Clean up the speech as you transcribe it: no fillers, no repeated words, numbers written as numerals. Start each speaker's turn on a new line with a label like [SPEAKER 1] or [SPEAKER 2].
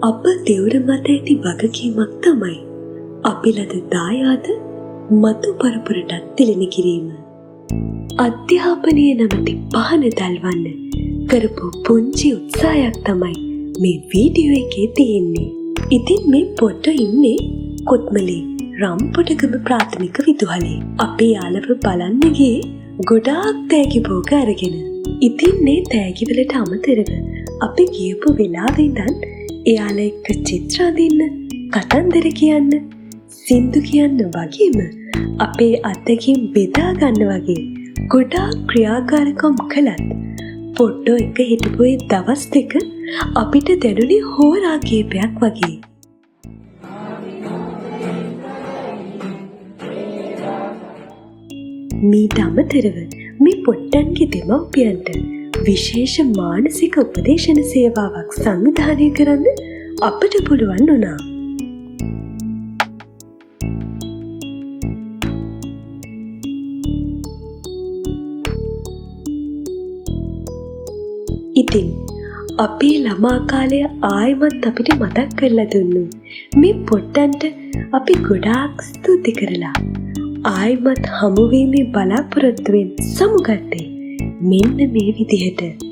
[SPEAKER 1] අප දෙවුර මත ඇති වගකීමක් තමයි අපි ලද දායාද මතු පරපුරටත් තිළින කිරීම. අධ්‍යාපනය නැමැති පහන දල්වන්න කරපු පුංචි උත්සාහයක් තමයි මේ වීඩියෝ එකේ තියෙන්නේ. ඉතින් මේ පොට්ටෝ ඉන්නේ කොත්මලේ රම්පොටගම ප්‍රාථමික විදුහලේ. අපේ යාළුව බලන්න ගියේ ගොඩාක් තෑගි භෝග අරගෙන. ඉතින් මේ තෑගිවලට අමතරව අපි ගියපු වෙලාවෙ ඉඳන් එයාලා එක්ක චිත්‍ර අඳින්න, කතන්දර කියන්න, සින්දු කියන්න වගේම අපේ අත්දැකීම් බෙදා ගන්න වගේ ගොඩාක් ක්‍රියාකාරකම් කළත් පොට්ටෝ එක හිටපු ඒ දවස් දෙක අපිට දැනුනේ හෝරා කීපයක් වගේ. මීට අමතරව මේ පොට්ටන්ගේ දෙමව්පියන්ට විශේෂ මානසික උපදේශන සේවාවක් සංවිධානය කරන්න අපට පුළුවන් වුණා. ඉතින් අපේ ළමා කාලය ආයෙමත් අපිට මතක් කරලා දුන්නු මේ පොට්ටන්ට අපි ගොඩාක් ස්තුති කරලා ආයෙමත් හමුවීමේ බලාපොරොත්තුවෙන් සමුගත්තේ මෙන්න මේ විදිහට.